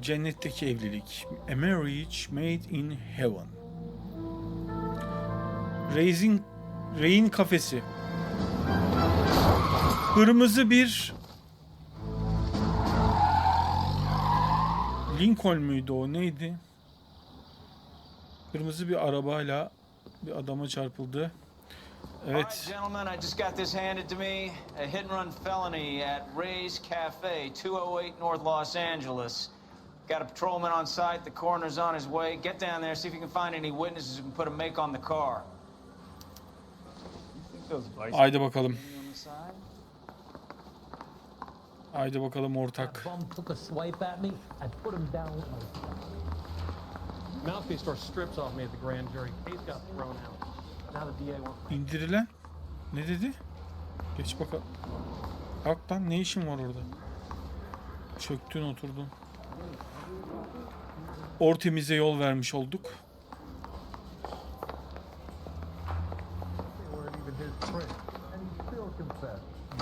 Cennetteki Evlilik. A Marriage Made in Heaven. Ray'in kafesi. Kırmızı bir Lincoln müydü o? Neydi? Kırmızı bir arabayla bir adama çarpıldı. Evet. Gentlemen, I just got this handed to me. A hit and run felony at Ray's Cafe, 208 North Los Angeles. Got a patrolman on site. The coroner's on his way. Get down there, see if you can find any witnesses who can put a make on the car. Haydi bakalım. Haydi bakalım ortak. İndirilen? Ne dedi? Geç bakalım. Kalk lan, ne işin var orada? Çöktün oturdun. Ortemize yol vermiş olduk.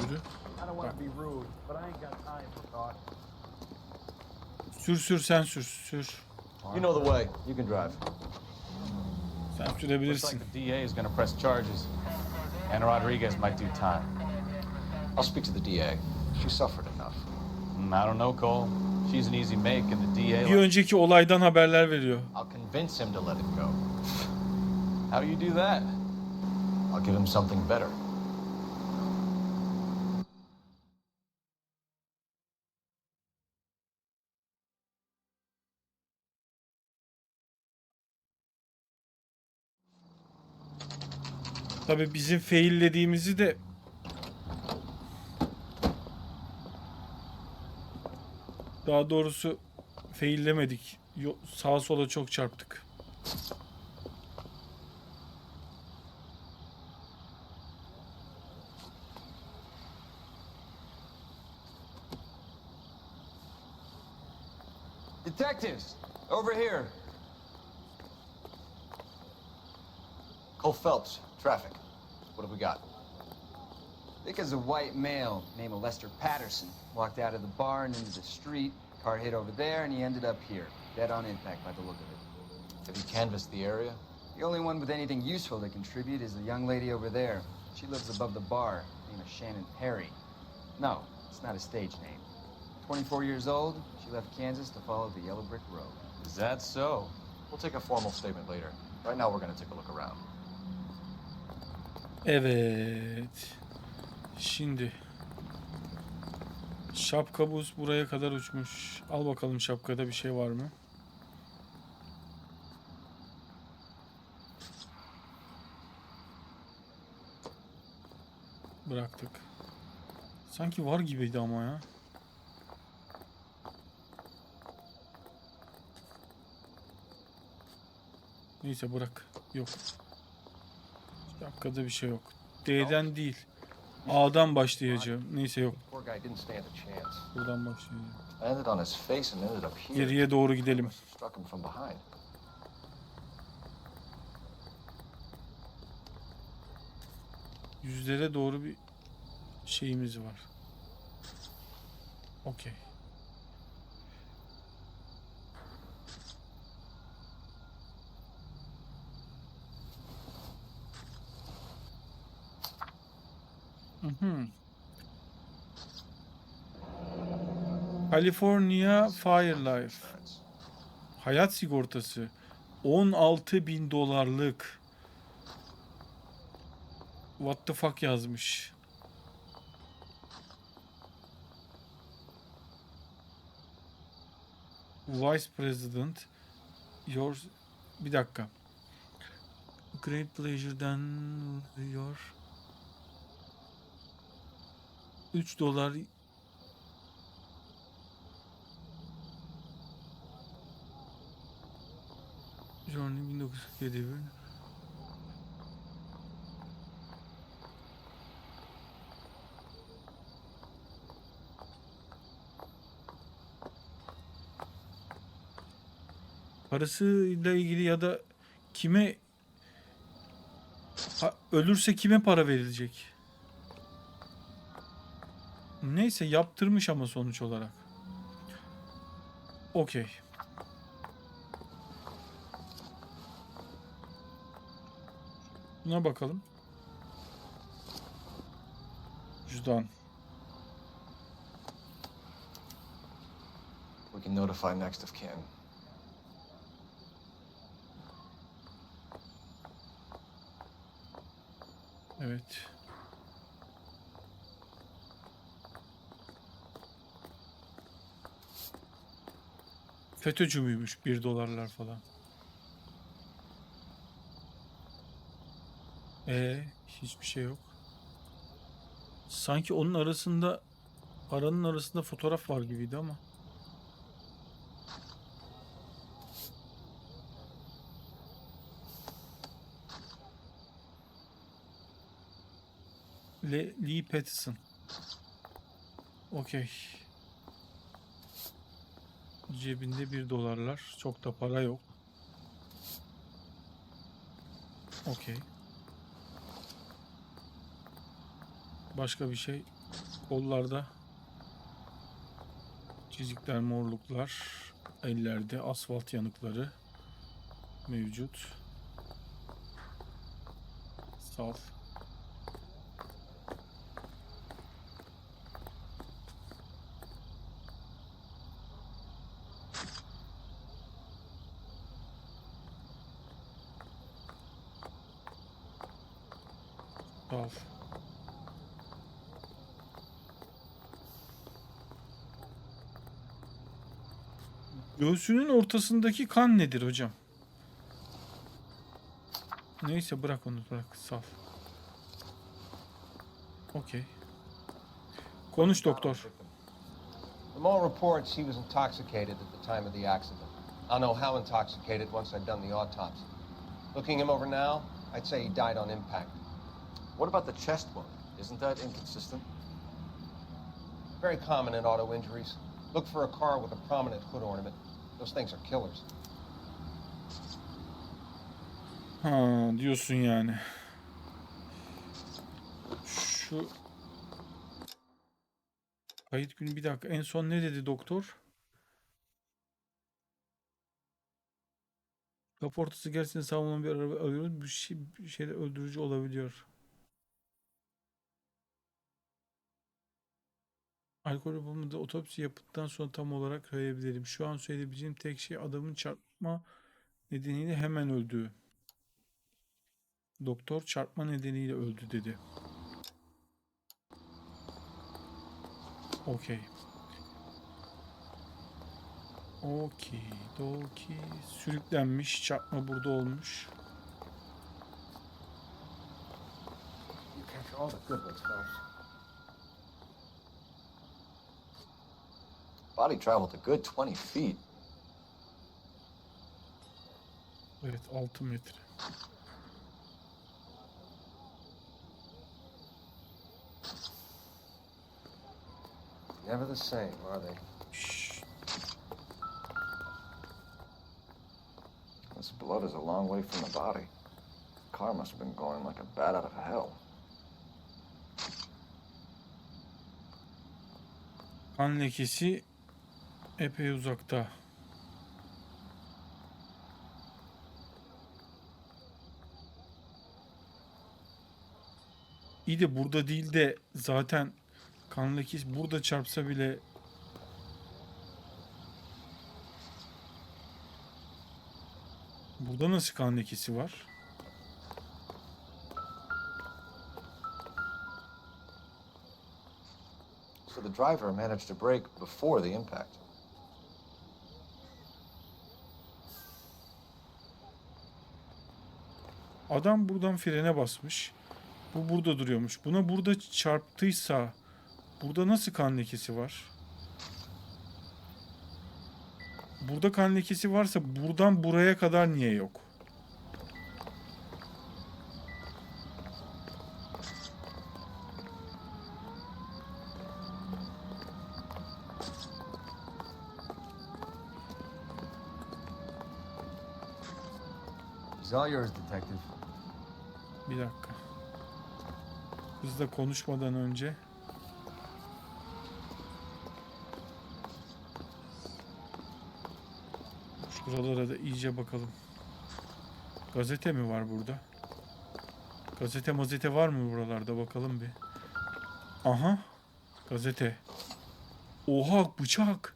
Yürü. Sür sen sür. You know the way. You can drive. Sen sürebilirsin. Looks like the DA is going to press charges, and Rodriguez might do time. I'll speak to the DA. She suffered enough. I don't know, Cole. She's an easy make, and the DA... Bir önceki olaydan haberler veriyor. I'll convince him to let it go. How do you do that? I'll give him something better. Tabii bizim faillediğimizi de daha doğrusu faillemedik. Sağa sola çok çarptık. Detectives, over here. Cole Phelps, traffic. What have we got? Because a white male named Lester Patterson walked out of the bar and into the street. Car hit over there, and he ended up here, dead on impact by the look of it. Have you canvassed the area? The only one with anything useful to contribute is the young lady over there. She lives above the bar, named Shannon Perry. No, it's not a stage name. 24 years old, she left Kansas to follow the yellow brick road. Is that so? We'll take a formal statement later. Right now, we're going to take a look around. Evet. Şimdi şapkabuz buraya kadar uçmuş. Al bakalım, şapkada bir şey var mı? Bıraktık. Sanki var gibiydi ama ya. Neyse bırak. Yok. Şapkada bir şey yok. D'den değil. A'dan başlayacağım. Neyse yok. Poor guy didn't stand a chance. Buradan başlayacağım. I ended on his face and ended up here. Geriye doğru gidelim. Must have struck him from behind. Yüzlere doğru bir şeyimiz var. Okey. California Firelife. Hayat sigortası. 16.000 dolarlık. What the fuck yazmış. Vice President. Yours. Bir dakika. Great pleasure'dan your 3 dolar Journey 1947. Parasıyla ilgili ya da kime ölürse kime para verilecek? Neyse yaptırmış ama sonuç olarak. Okey. Buna bakalım. Cüzdan. We can notify next of kin. Evet. FETÖ'cü müymüş? 1 dolarlar falan. Hiçbir şey yok. Sanki onun arasında, paranın arasında fotoğraf var gibiydi ama. Lee Patterson. Okey. Cebinde 1 dolarlar. Çok da para yok. Okey. Başka bir şey. Kollarda çizikler, morluklar. Ellerde asfalt yanıkları mevcut. Sal. Sal. Göğsünün ortasındaki kan nedir hocam? Neyse bırak onu, bırak, sal. Okey. Konuş doktor. The mall reports he was intoxicated at the time of the accident. I'll know how intoxicated once I've done the autopsy. Looking him over now, I'd say he died on impact. What about the chest wound? Isn't that inconsistent? Very common in auto injuries. Look for a car with a prominent hood ornament. Those things are killers. Ha, diyorsun yani. Şu kayıt günü, bir dakika. En son ne dedi doktor? Kaportası gerçekten sağlam bir araba arıyoruz. Bir şeyde öldürücü olabiliyor. Alkol yapımında otopsi yaptıktan sonra tam olarak söyleyebilirim. Şu an söyleyebileceğim tek şey adamın çarpma nedeniyle hemen öldüğü. Doktor çarpma nedeniyle öldü dedi. Okey. Okey. Doki. Sürüklenmiş. Çarpma burada olmuş. You capture all the good ones, Phelps. Body traveled a good 20 feet. Evet, 6 metre. Never the same, are they? Şşş. This blood is a long way from the body. The car must have been going like a bat out of hell. Kan lekesi epey uzakta. İyi de burada değil de zaten kan lekesi burada çarpsa bile burada nasıl kan lekesi var? So the driver managed to brake before the impact. Adam buradan frene basmış. Bu burada duruyormuş. Buna burada çarptıysa burada nasıl kan lekesi var? Burada kan lekesi varsa buradan buraya kadar niye yok? It's all yours, detective. Bir dakika. Hızla konuşmadan önce. Şuralara da iyice bakalım. Gazete mi var burada? Gazete var mı buralarda? Bakalım bir. Aha. Gazete. Oha, bıçak.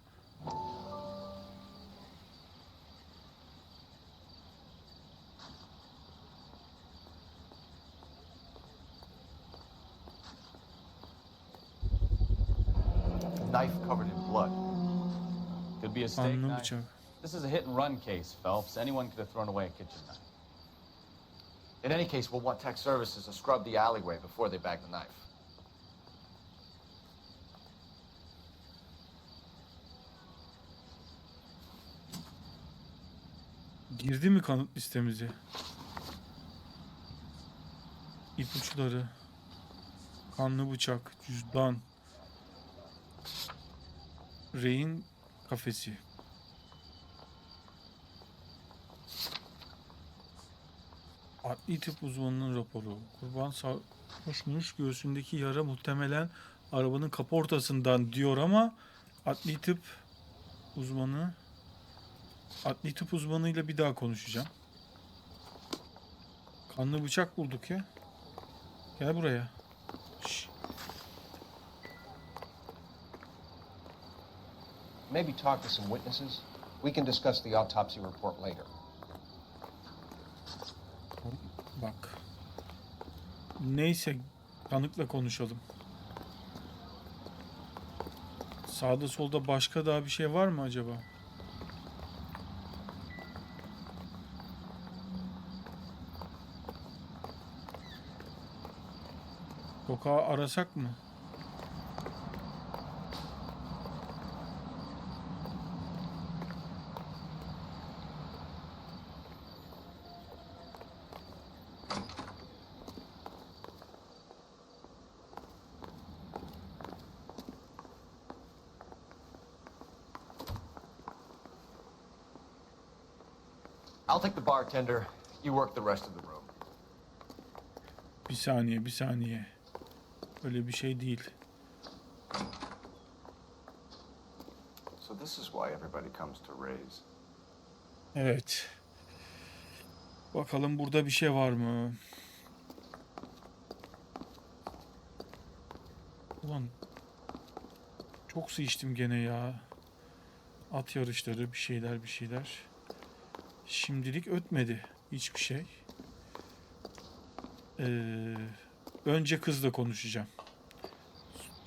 Knife covered in blood. Could be a steak Kanlı knife. bıçak. This is a hit and run case, Phelps. Anyone could have thrown away a kitchen knife. In any case, we'll want tech services to scrub the alleyway before they bag the knife. Girdi mi kanıt listemize? İpuçları. Kanlı bıçak. Cüzdan. Rehin kafesi. Adli tıp uzmanının raporu. Kurban sarhoşmuş. Göğsündeki yara muhtemelen arabanın kaportasından diyor ama adli tıp uzmanı, adli tıp uzmanıyla bir daha konuşacağım. Kanlı bıçak bulduk ya. Gel buraya. Şş. Maybe talk to some witnesses. We can discuss the autopsy report later. Bak. Neyse, tanıkla konuşalım. Sağda solda başka daha bir şey var mı acaba? Sokağı arasak mı? I'll take the bartender. You work the rest of the room. Bir saniye, bir saniye. Öyle bir şey değil. So this is why everybody comes to Ray's. Evet. Bakalım burada bir şey var mı? Ulan çok su içtim gene ya. At yarışları, bir şeyler bir şeyler. Şimdilik ötmedi hiçbir şey. Önce kızla konuşacağım.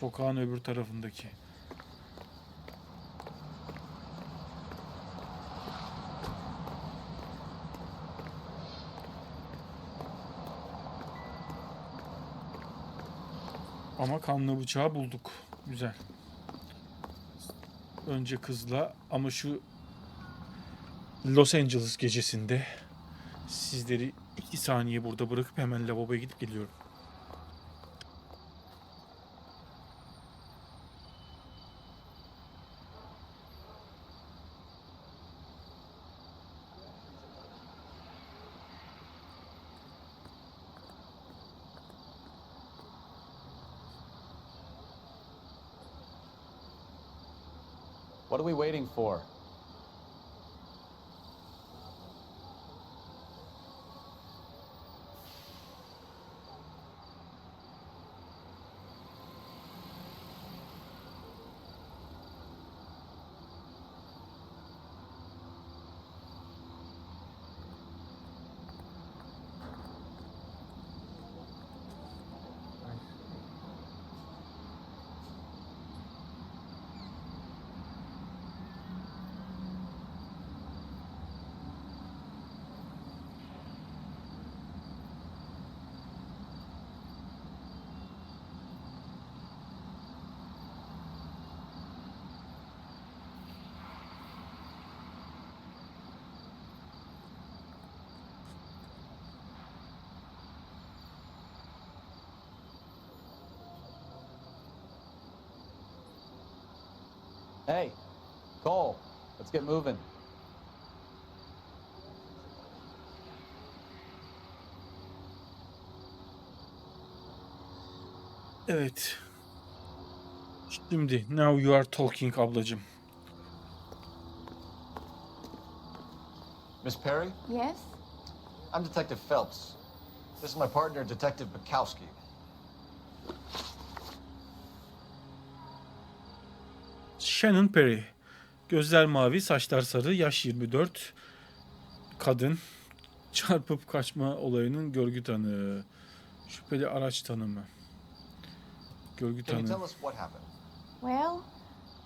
Sokağın öbür tarafındaki. Ama kanlı bıçağı bulduk. Güzel. Önce kızla, ama şu Los Angeles gecesinde sizleri 2 saniye burada bırakıp hemen lavaboya gidip geliyorum. What are we waiting for? Hey, Cole, let's get moving. Evet. Şimdi now you are talking ablacığım. Miss Perry, Yes? I'm Detective Phelps. This is my partner, Detective Bukowski. Shannon Perry. Gözler mavi, saçlar sarı, yaş 24. Kadın. Çarpıp kaçma olayının görgü tanığı. Şüpheli araç tanımı. Görgü Can you tell tanığı. us what happened? Well,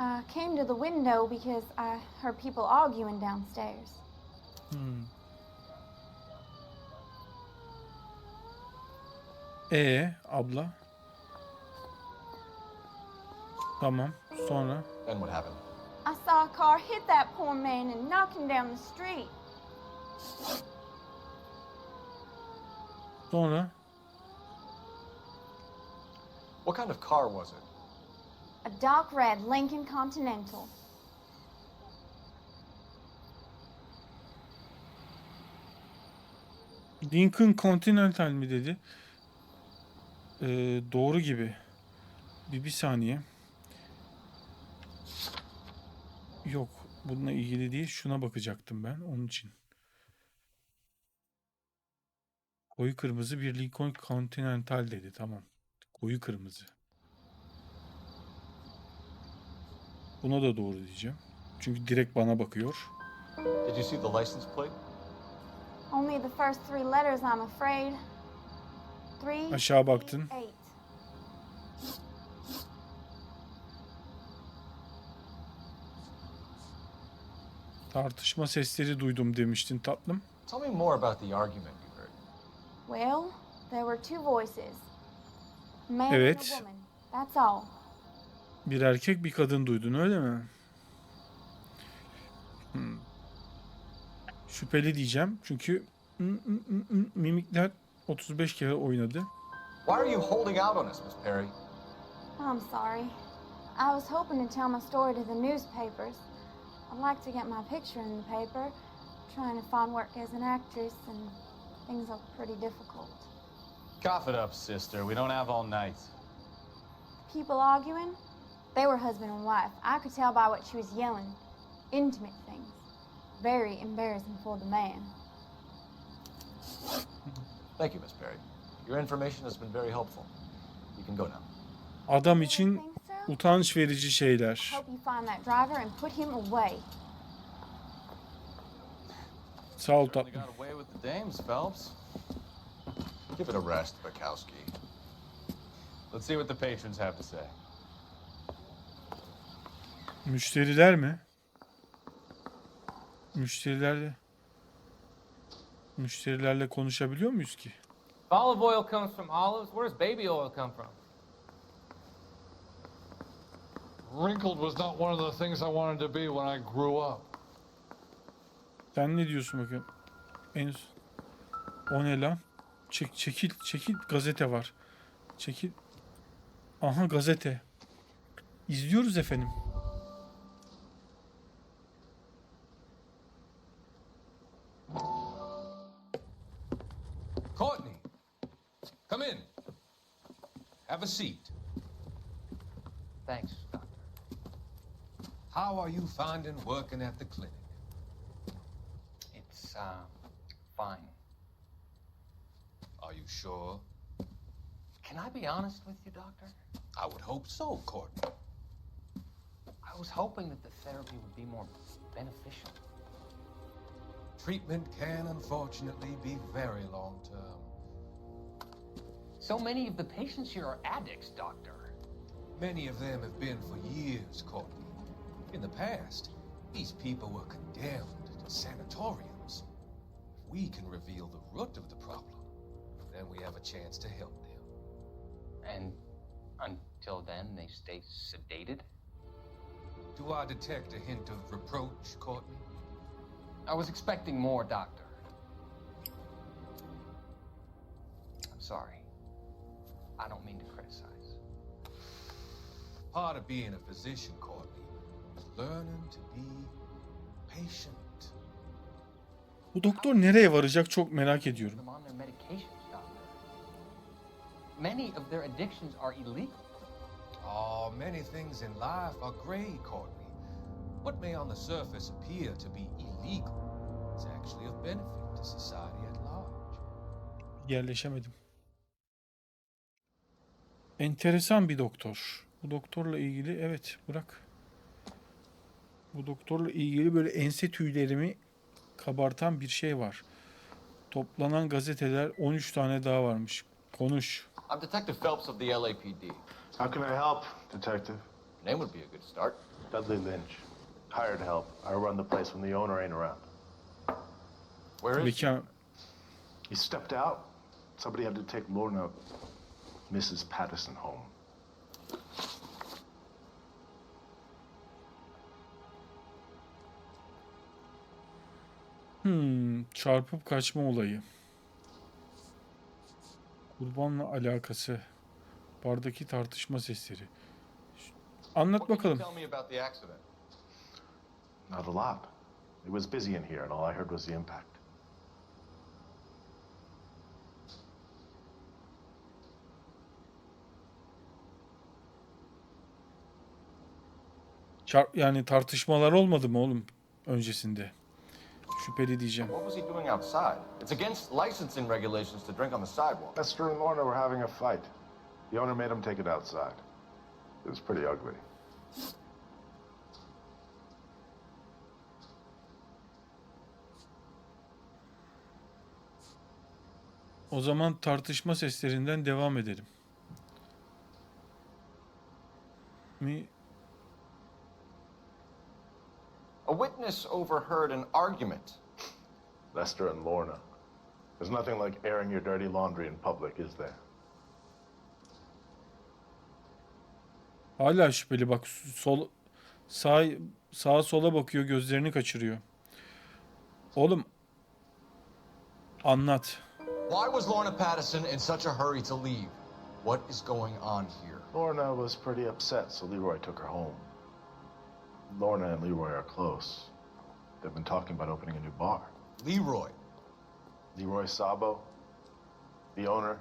I came to the window because I heard people arguing downstairs. Abla. Tamam. Sonra. And what happened? I saw a car hit that poor man and knock him down the street. Sonra. What kind of car was it? A dark red Lincoln Continental. Lincoln Continental mi dedi? Doğru gibi. Bir saniye. Yok. Bununla ilgili değil. Şuna bakacaktım ben. Onun için. Koyu kırmızı bir Lincoln Continental dedi. Tamam. Koyu kırmızı. Buna da doğru diyeceğim. Çünkü direkt bana bakıyor. Did you see the license plate? Only the first three letters, I'm afraid. Three. Aşağı baktın. 8. Tartışma sesleri duydum demiştin tatlım. Tell me more about the argument you heard. Well, there were two voices. A man Evet. and a woman. That's all. Bir erkek bir kadın duydun öyle mi? Şüpheli diyeceğim çünkü mimikler 35 kere oynadı. Why are you holding out on us, Miss Perry? I'm sorry. I was hoping to tell my story to the newspapers. I'd like to get my picture in the paper. Trying to find work as an actress, and things look pretty difficult. Cough it up, sister. We don't have all night. People arguing? They were husband and wife. I could tell by what she was yelling. Intimate things. Very embarrassing for the man. Thank you, Miss Perry. Your information has been very helpful. You can go now. Adam için Think so? utanç verici şeyler. Hope you find that driver and put him away. Sağ ol Certainly tatlım. got away with the dames, Phelps. Give it a rest, Bukowski. Let's see what the patrons have to say. Müşteriler mi? Müşterilerle konuşabiliyor muyuz ki? Olive oil comes from olives. Where does baby oil come from? Wrinkled was not one of the things I wanted to be when I grew up. Sen ne diyorsun bakayım? O ne lan? Çekil gazete var. Çekil. Aha gazete. İzliyoruz efendim. Courtney, come in. Have a seat. Thanks, Doctor. How are you finding working at the clinic? It's, fine. Are you sure? Can I be honest with you, Doctor? I would hope so, Courtney. I was hoping that the therapy would be more beneficial. Treatment can unfortunately be very long term. So many of the patients here are addicts, Doctor. Many of them have been for years, Courtney. In the past, these people were condemned to sanatoriums. If we can reveal the root of the problem, then we have a chance to help them. And until then, they stay sedated? Do I detect a hint of reproach, Courtney? I was expecting more, Doctor. I'm sorry. I don't mean to criticize. Part of being a physician, Courtney, is learning to be patient. Bu doktor nereye varacak çok merak ediyorum. Them on their medications, Doctor. Many of their addictions are illegal. Oh, many things in life are gray, Courtney. What may on the surface appear to be illegal is actually a benefit to society at large. Yerleşemedim. Enteresan bir doktor. Bu doktorla ilgili evet bırak. Bu doktorla ilgili böyle ense tüylerimi kabartan bir şey var. Toplanan gazeteler 13 tane daha varmış. Konuş. I'm Detective Phelps of the LAPD. How can I help, Detective? Name would be a good start. Dudley Lynch. Hired help. I run the place when the owner ain't around. Where is he? Mekan. He stepped out. Somebody had to take Lorna, Mrs. Patterson, home. Çarpıp kaçma olayı. Kurbanla alakası. Bardaki tartışma sesleri. Anlat What can you bakalım. tell me about the accident? Not a lot. It was busy in here, and all I heard was the impact. Yani tartışmalar olmadı mı oğlum öncesinde? Şüpheli diyeceğim. What was he doing outside? It's against licensing regulations to drink on the sidewalk. Lester and Lorna were having a fight. The owner made him take it outside. It was pretty ugly. O zaman tartışma seslerinden devam edelim. A witness overheard an argument. Lester and Lorna. There's nothing like airing your dirty laundry in public, is there? Hala şüpheli bak sağa sola bakıyor, gözlerini kaçırıyor. Oğlum anlat. Why was Lorna Patterson in such a hurry to leave? What is going on here? Lorna was pretty upset, so Leroy took her home. Lorna and Leroy are close. They've been talking about opening a new bar. Leroy. Leroy Sabo, the owner.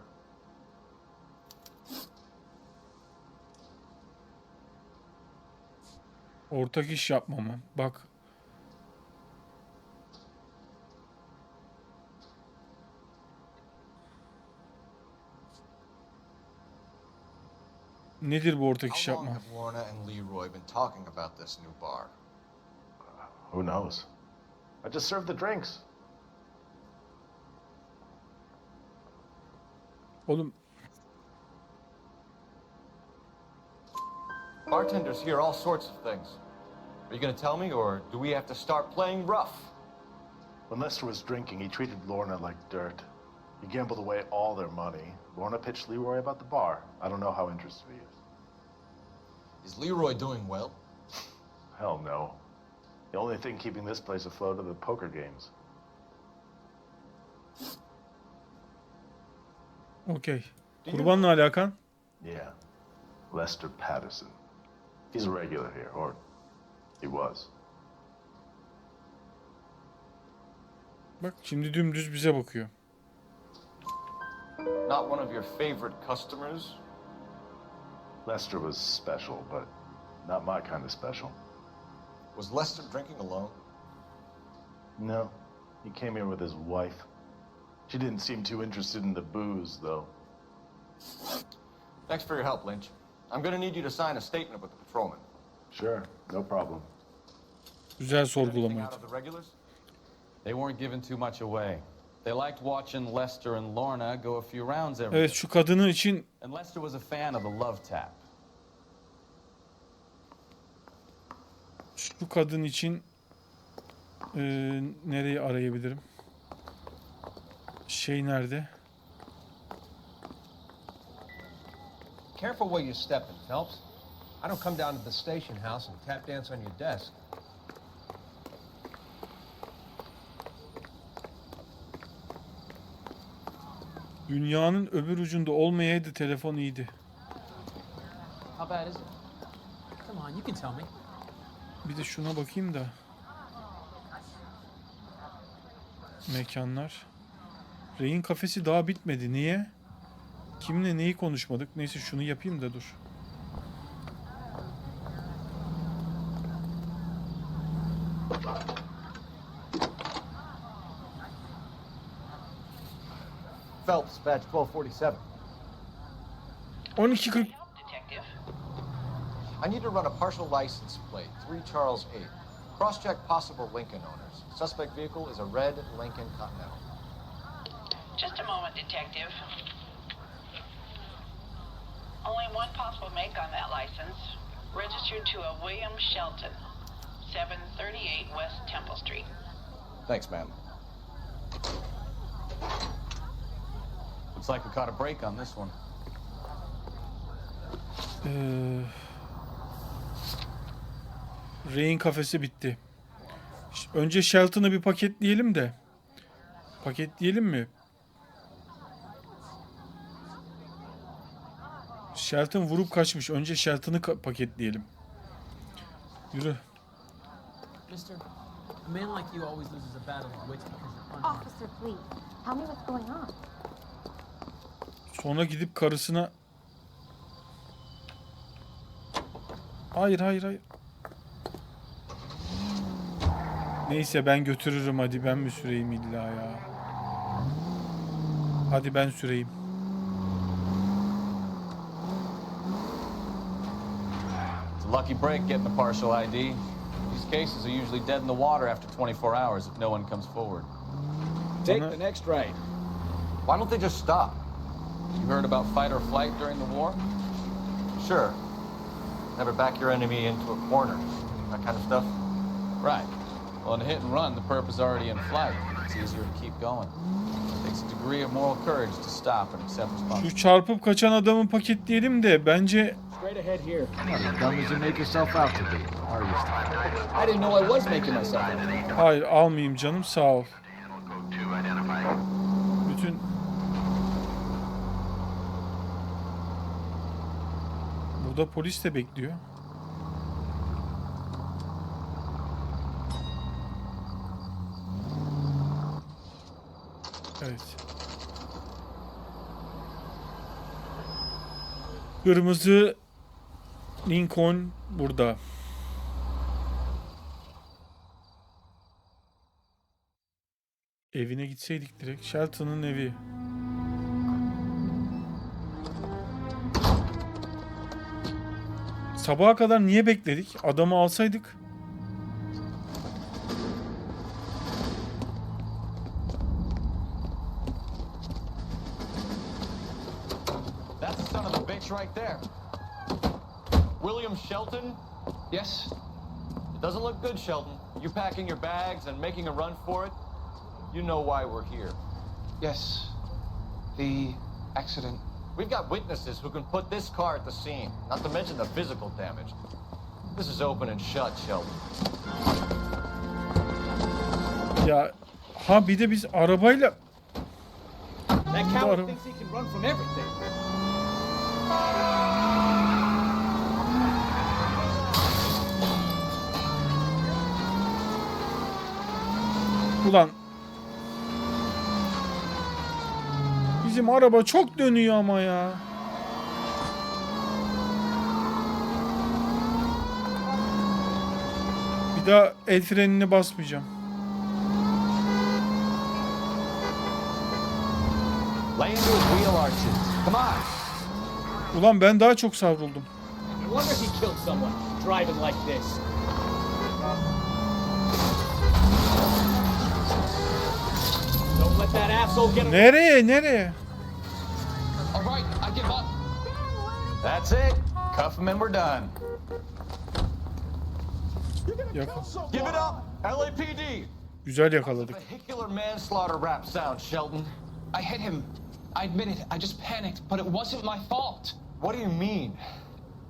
Ortak iş yapmamı. Bak. Nedir bu ortak iş How long yapma? have Lorna and Leroy been talking about this new bar? Who knows? I just served the drinks. Oğlum Bartenders hear all sorts of things. Are you going to tell me, or do we have to start playing rough? When Lester was drinking, he treated Lorna like dirt. He gambled away all their money. Lorna pitched Leroy about the bar. I don't know how interested he is. Is Leroy doing well? Hell no. The only thing keeping this place afloat are the poker games. okey. Kurbanla alakan? Yeah. Lester Patterson. He's a regular here, or he was. Bak şimdi dümdüz bize bakıyor. Not one of your favorite customers? Lester was special, but not my kind of special. Was Lester drinking alone? No. He came here with his wife. She didn't seem too interested in the booze, though. Thanks for your help, Lynch. I'm going to need you to sign a statement with the patrolman. Sure, no problem. Güzel Anything sorgulamaydı. out of the regulars? They weren't giving too much away. They liked watching Lester and Lorna go a few rounds every Evet day. şu kadını için And Lester was a fan of the love tap. şu kadın için nereyi arayabilirim? Şey nerede? Careful where you're stepping, Phelps. I don't come down to the station house and tap dance on your desk. Dünyanın öbür ucunda olmayaydı telefon iyiydi. How bad is it? Come on, you can tell me. Bir de şuna bakayım da. Mekanlar. Rehin kafesi daha bitmedi. Niye? Kimle neyi konuşmadık? Neyse şunu yapayım da dur. Phelps, badge 1247. 12.40. I need to run a partial license plate, 3 Charles 8. Cross-check possible Lincoln owners. Suspect vehicle is a red Lincoln Continental. Just a moment, Detective. Only one possible make on that license. Registered to a William Shelton, 738 West Temple Street. Thanks, ma'am. Looks like we caught a break on this one. Ray'in kafesi bitti. Önce Shelton'ı bir paketleyelim de. Paketleyelim mi? Shelton vurup kaçmış. Önce Shelton'ı paketleyelim. Yürü. Mister, a man like you always loses a battle of wits because you're unarmed. Officer, please. Tell me what's going on. Sonra gidip karısına... Hayır, hayır, hayır. Neyse ben götürürüm, hadi ben mi süreyim illa ya. Hadi ben süreyim. It's a lucky break getting the partial ID. These cases are usually dead in the water after 24 hours if no one comes forward. Take the next right. Why don't they just stop? You heard about fight or flight during the war? Sure. Never back your enemy into a corner. That kind of stuff. Right. Well, in a hit and run, the perp is already in flight. It's easier to keep going. It takes a degree of moral courage to stop and accept responsibility. Şu çarpıp kaçan adamı paketleyelim de bence... Straight ahead here. Not as dumb as you make yourself out to be, are you, Steve? I didn't know I was making myself out. Hayır almayayım canım, sağ ol. Bütün... Burada polis de bekliyor. Evet. Kırmızı Lincoln burada. Evine gitseydik direkt. Shelton'ın evi. Sabaha kadar niye bekledik? Adamı alsaydık. That's the son of a bitch right there. William Shelton? Yes? It doesn't look good, Shelton. You packing your bags and making a run for it? You know why we're here. Yes. The accident. We've got witnesses who can put this car at the scene, not to mention the physical damage. This is open and shut, Shelton. Ya ha bir de biz arabayla... That coward thinks he can run from everything. Ulan bizim araba çok dönüyor ama ya. Bir daha el frenini basmayacağım. Lay into his wheel arches. Come on. Ulan ben daha çok savruldum. No wonder he killed someone driving like this. Don't let that asshole get away. Nereye, nereye? All right, I give up. That's it. Cuff him and we're done. Give it up, LAPD. Güzel yakaladık. Vehicular manslaughter rap sound, Shelton. I hit him. I admit it. I just panicked, but it wasn't my fault. What do you mean?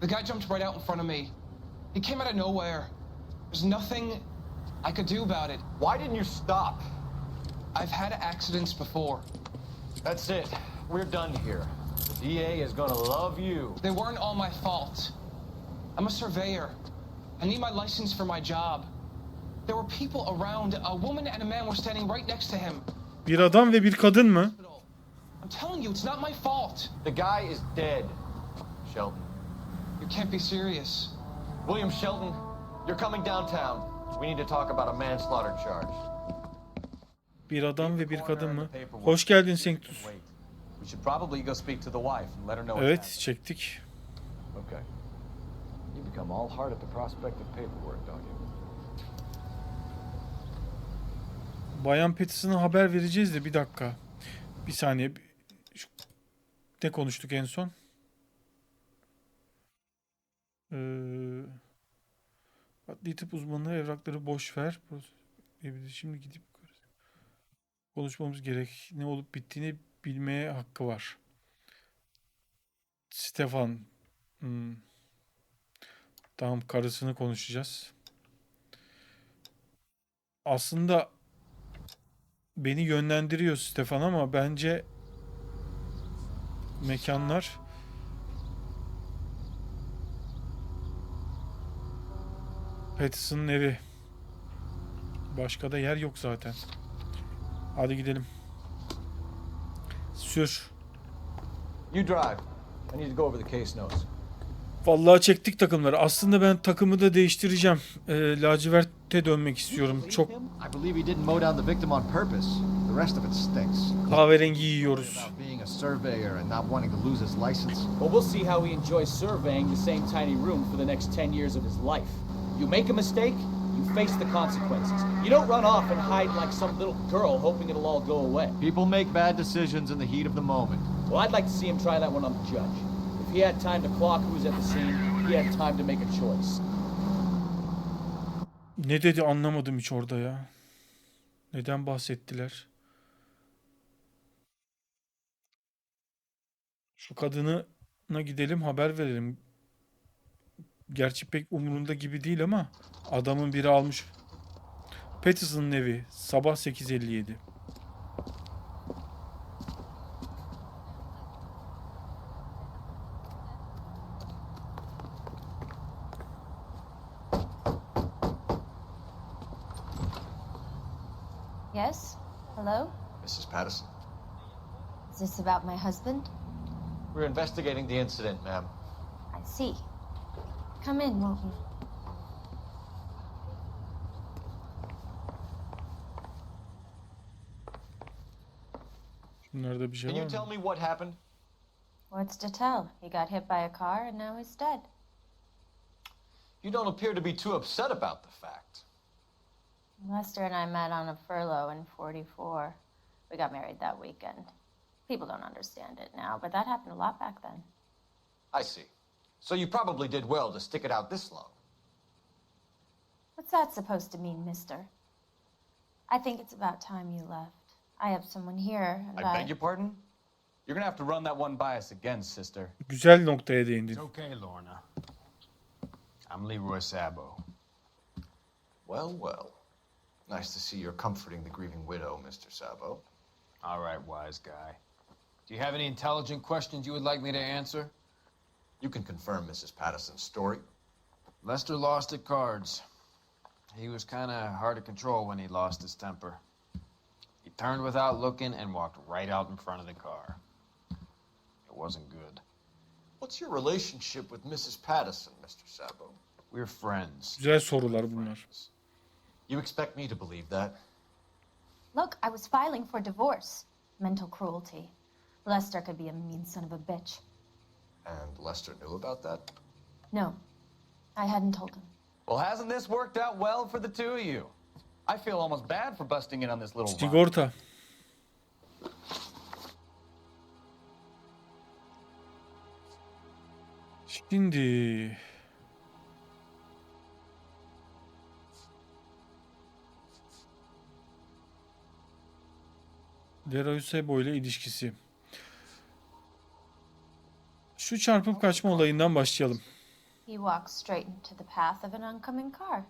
The guy jumped right out in front of me. He came out of nowhere. There's nothing I could do about it. Why didn't you stop? I've had accidents before. That's it. We're done here. The DA is gonna love you. They weren't all my fault. I'm a surveyor. I need my license for my job. There were people around. A woman and a man were standing right next to him. Bir adam ve bir kadın mı? I'm telling you, it's not my fault. The guy is dead, Shelton. You can't be serious. William Shelton, you're coming downtown. We need to talk about a manslaughter charge. Bir adam ve bir kadın mı? Hoş geldin Sanctus. We should probably go speak to the wife and let her know. Evet, çektik. Okay. You become all hard at the prospect of paperwork, don't you? Bayan Patterson'a haber vereceğiz de bir dakika. Bir saniye. Ne konuştuk en son? Adli tıp uzmanı evrakları boş ver. Şimdi gidip konuşmamız gerek. Ne olup bittiğini bilmeye hakkı var. Stefan. Tamam, karısını konuşacağız. Aslında beni yönlendiriyor Stefan ama bence mekanlar Patterson'ın evi. Başka da yer yok zaten. Hadi gidelim. Sür. You drive. I need to go over the case notes. Vallahi çektik takımları. Aslında ben takımı da değiştireceğim. Laciverte dönmek istiyorum. Çok I believe he didn't mow down the victim on purpose. The rest of it stinks. kahverengi yiyoruz. About being a surveyor and not wanting to lose his license. Well, we'll see how he enjoys surveying the same tiny room for the next 10 years of his life. You make a mistake, you face the consequences. You don't run off and hide like some little girl hoping it'll all go away. People make bad decisions in the heat of the moment. Well, I'd like to see him try that when I'm the judge. If he had time to clock who was at the scene, he had time to make a choice. Ne dedi anlamadım hiç orada ya. Neden bahsettiler? Şu kadına gidelim, haber verelim. Gerçi pek umurunda gibi değil ama adamın biri almış. Patterson'ın evi. Sabah 8:57. Yes? Hello? Mrs. Patterson. Is this about my husband? We're investigating the incident, ma'am. I see. Come in, won't you? Şunlarda bir şey Can var you tell mı? me what happened? What's to tell? He got hit by a car and now he's dead. You don't appear to be too upset about the fact. Lester and I met on a furlough in 44. We got married that weekend. People don't understand it now, but that happened a lot back then. I see. So you probably did well to stick it out this long. What's that supposed to mean, mister? I think it's about time you left. I have someone here, and I beg your pardon? You're gonna have to run that one by us again, sister. Güzel noktaya değindin. It's okay, Lorna. I'm Leroy Sabo. Well, well. Nice to see you're comforting the grieving widow, Mr. Sabo. All right, wise guy. Do you have any intelligent questions you would like me to answer? You can confirm Mrs. Patterson's story. Lester lost at cards. He was kind of hard to control when he lost his temper. He turned without looking and walked right out in front of the car. It wasn't good. What's your relationship with Mrs. Patterson, Mr. Sabo? We're friends. Güzel sorular bunlar. You expect me to believe that? Look, I was filing for divorce. Mental cruelty. Lester could be a mean son of a bitch. And Lester knew about that? No, I hadn't told him. Well, hasn't this worked out well for the two of you? I feel almost bad for busting in on this little run. Sigorta. Şimdi Leroy Sabo ile ilişkisi. Şu çarpıp kaçma olayından başlayalım. He walked straight into the path of an oncoming car.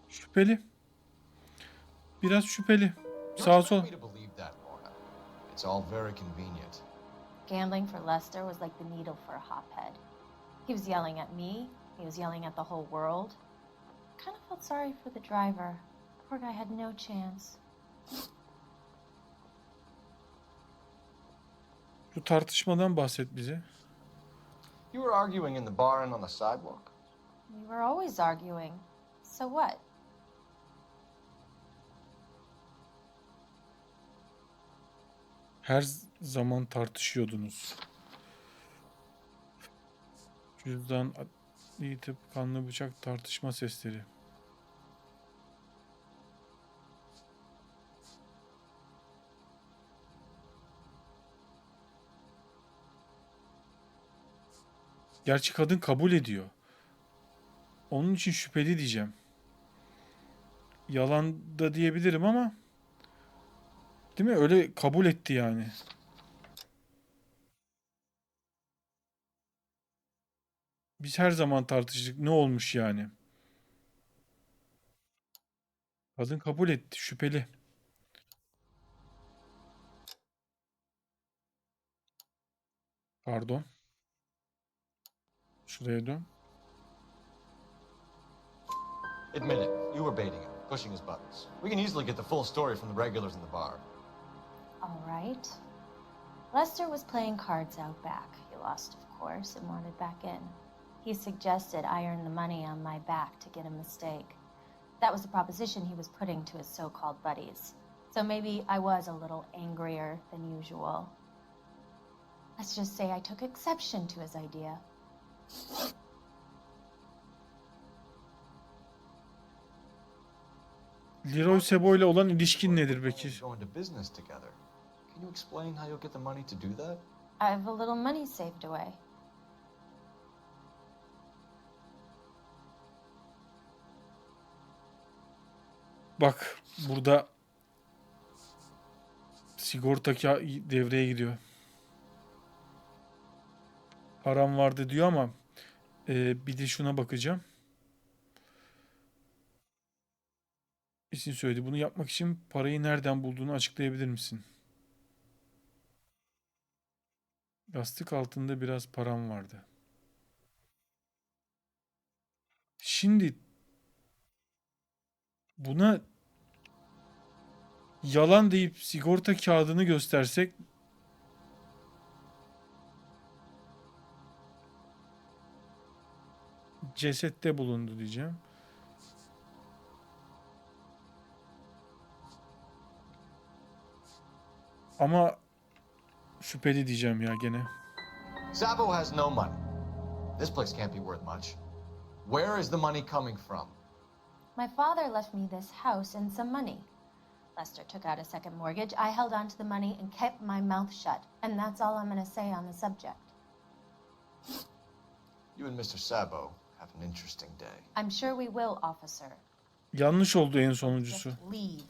Şüpheli. Biraz şüpheli. Sağa sol. Me to believe that, Lorna. It's all very convenient. Gambling for Lester was like the needle for a hophead. He was yelling at me. He was yelling at the whole world. I kind of felt sorry for the driver. Poor guy had no chance. Şu tartışmadan bahset bize. You were arguing in the bar and on the sidewalk? We were always arguing. So what? Her zaman tartışıyordunuz. Cüzdan, adli tıp, kanlı bıçak, tartışma sesleri. Gerçi kadın kabul ediyor. Onun için şüpheli diyeceğim. Yalan da diyebilirim ama değil mi? Öyle kabul etti yani. Biz her zaman tartıştık. Ne olmuş yani? Kadın kabul etti. Şüpheli. Pardon. Şuraya dön. Admit it, you were baiting him, pushing his buttons. We can easily get the full story from the regulars in the bar. All right. Lester was playing cards out back. He lost, of course, and wanted back in. He suggested I earn the money on my back to get a mistake. That was the proposition he was putting to his so-called buddies. So maybe I was a little angrier than usual. Let's just say I took exception to his idea. Leroy Sebo ile olan ilişkin nedir peki? Going to business together. Can you explain how you'll get the money to do that? I have a little money saved away. Bak burada sigorta devreye gidiyor. Param vardı diyor ama bir de şuna bakacağım. İsim söyledi. Bunu yapmak için parayı nereden bulduğunu açıklayabilir misin? Yastık altında biraz param vardı. Şimdi buna yalan deyip sigorta kağıdını göstersek cesette bulundu diyeceğim. Ama şüpheli diyeceğim ya gene. Sabo has no money. This place can't be worth much. Where is the money coming from? My father left me this house and some money. Lester took out a second mortgage. I held on to the money and kept my mouth shut. And that's all I'm going to say on the subject. You and Mr. Sabo have an interesting day. I'm sure we will, officer. Yanlış oldu en sonuncusu. Just leave.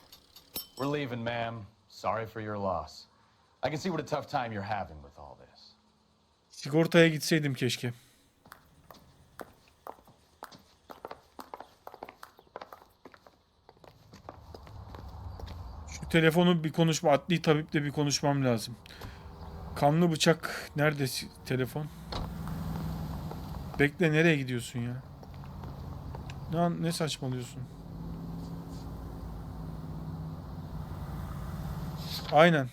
We're leaving, ma'am. Sorry for your loss. I can see what a tough time you're having with all this. Sigortaya gitseydim keşke. Şu telefonu bir konuşma, adli tabiple bir konuşmam lazım. Kanlı bıçak nerede telefon? Bekle, nereye gidiyorsun ya? Ne saçmalıyorsun? Aynen.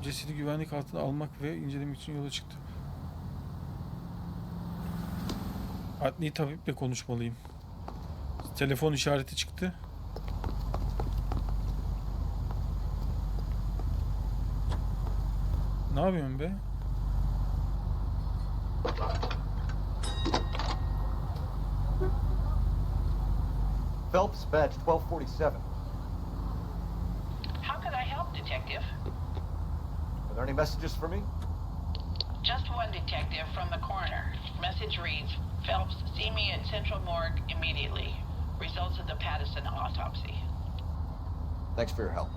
Cesedi güvenlik altına almak ve incelemek için yola çıktı. Adli tabiple konuşmalıyım. Telefon işareti çıktı. Ne yapıyorsun be? Phelps badge 1247. How could I help, Detective? Are there any messages for me? Just one detective from the coroner. Message reads, Phelps, see me at Central Morgue immediately. Results of the Patterson autopsy. Thanks for your help.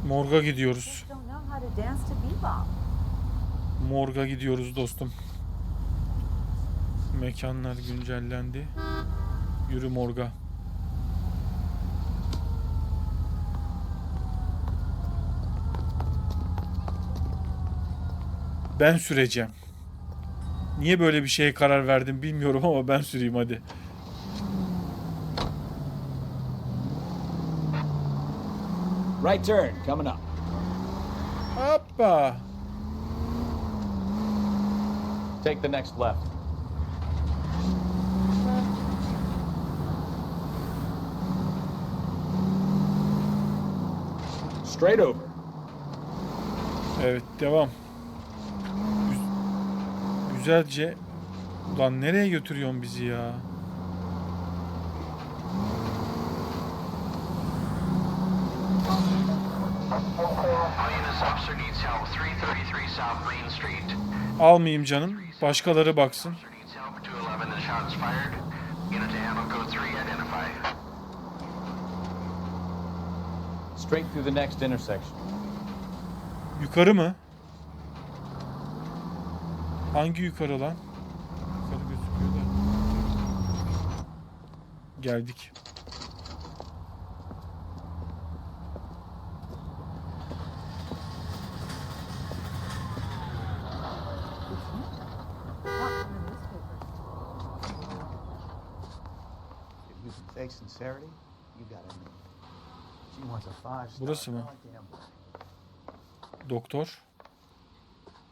Morga gidiyoruz. Don't know how to dance to bebop. Morga gidiyoruz dostum. Mekanlar güncellendi. Yürü morga. Ben süreceğim. Niye böyle bir şeye karar verdim bilmiyorum ama ben süreyim hadi. Right turn coming up. Hoppa. Take the next left. Straight over. Evet, devam. Güzelce. Ulan nereye götürüyorsun bizi ya? Almayayım canım. Başkaları baksın. Straight through the next intersection. Yukarı mı? Hangi yukarı lan? Yukarı gözüküyor da. Geldik. Fake sincerity, you got it. She wants a 5-star. Burası mı? Doktor.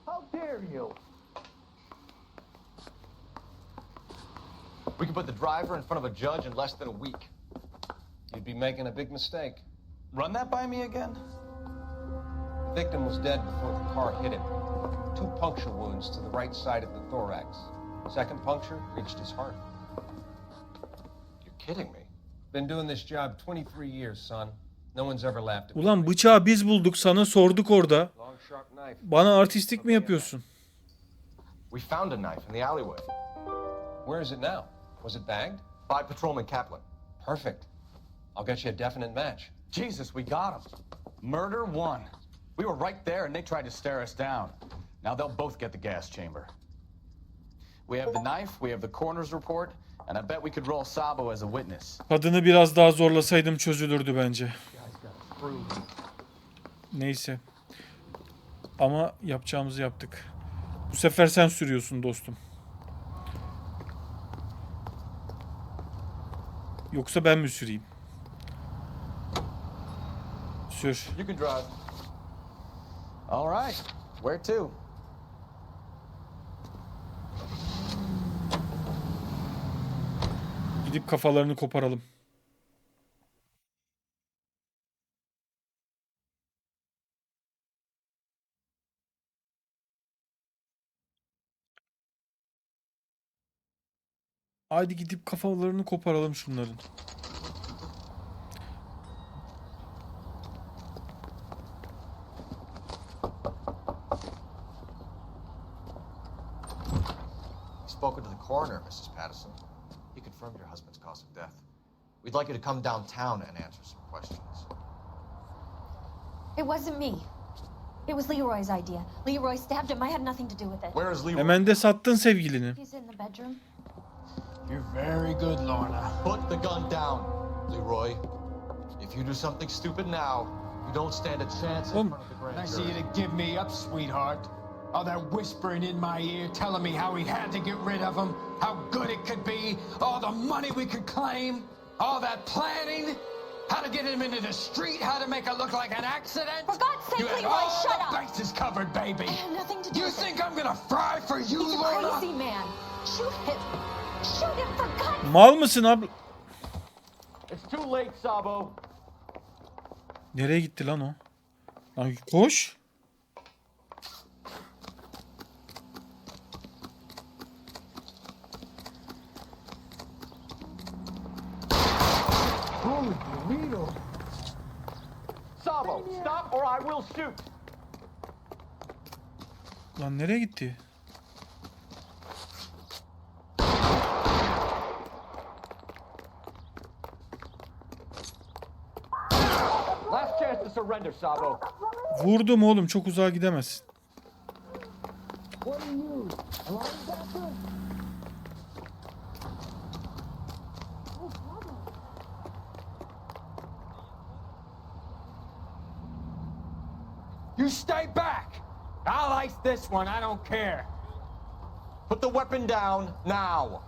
How dare you? We can put the driver in front of a judge in less than a week. You'd be making a big mistake. Run that by me again? The victim was dead before the car hit him. 2 puncture wounds to the right side of the thorax. Second puncture reached his heart. You're kidding me. Been doing this job 23 years, son. No one's ever laughed at me. Ulan bıçağı biz bulduk, sana sorduk orada. Long sharp knife. Bana artistik mi yapıyorsun? We found a knife in the alleyway. Where is it now? Was it bagged? By Patrolman Kaplan. Perfect. I'll get you a definite match. Jesus, we got him. Murder 1. We were right there and they tried to stare us down. Now they'll both get the gas chamber. We have the knife, we have the coroner's report, and I bet we could roll Sabo as a witness. Kadını biraz daha zorlasaydım çözülürdü bence. Neyse. Ama yapacağımızı yaptık. Bu sefer sen sürüyorsun dostum. Yoksa ben mi süreyim? Sür. You can drive. All right. Where to? Gidip kafalarını koparalım. Haydi gidip kafalarını koparalım şunların. Spoken to the coroner, Mrs. Patterson. He confirmed your husband's cause of death. We'd like you to come downtown and answer some questions. It wasn't me. It was Leroy's idea. Leroy stabbed him. I had nothing to do with it. Where is Leroy? Hemen de sattın sevgilini. He's in the bedroom. You're very good, Lorna. Put the gun down, Leroy. If you do something stupid now, you don't stand a chance in front of the grand Nice jury. of you to give me up, sweetheart. All that whispering in my ear, telling me how we had to get rid of him, how good it could be, all the money we could claim, all that planning, how to get him into the street, how to make it look like an accident. For God's sake, You had Leroy, all shut the up! bases covered, baby. I had nothing to do You with think it. I'm gonna fry for you, He's a Lorna? crazy man. Shoot him. Shoot him for God's Mal mısın abla? It's too late, Sabo. Nereye gitti lan o? Lan koş. Holy Toledo. Sabo, stop or I will shoot. Lan nereye gitti? Last chance to surrender, Sabo. Vurdum oğlum, çok uzağa gidemezsin. What are you? A linebacker? You stay back. I'll ice this one, I don't care. Put the weapon down now.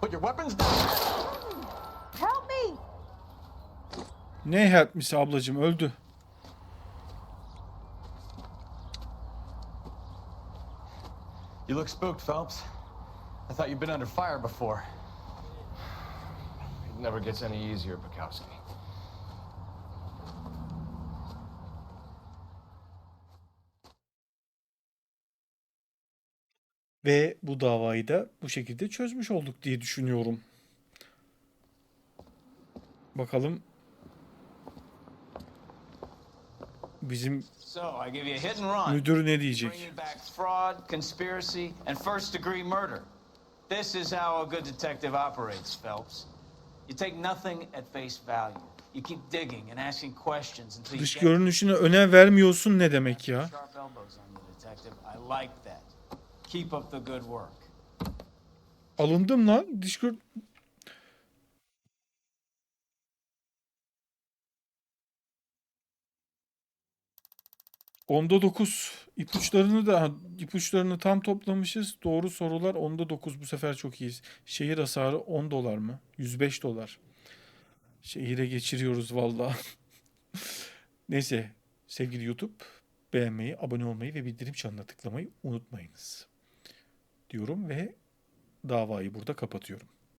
Put your weapons down. Help me! Ne helpmisi ablacığım, öldü. You look spooked, Phelps. I thought you'd been under fire before. never gets any easier, Bukowski. Ve bu davayı da bu şekilde çözmüş olduk diye düşünüyorum. Bakalım bizim So, I give you a hit and run. müdür ne diyecek? Bringing back fraud, conspiracy, and first-degree murder. This is how a good detective operates, Phelps. You take nothing at face value. You keep digging and asking questions until you Dış get görünüşüne önem vermiyorsun ne demek ya? sharp elbows on you, detective. I like that. Keep up the good work. Alındım lan. Dış gör... Onda 9. İpuçlarını tam toplamışız. Doğru sorular onda 9. Bu sefer çok iyiyiz. Şehir hasarı 10 dolar mı? 105 dolar. Şehire geçiriyoruz vallahi. Neyse sevgili YouTube, beğenmeyi, abone olmayı ve bildirim çanına tıklamayı unutmayınız diyorum ve davayı burada kapatıyorum.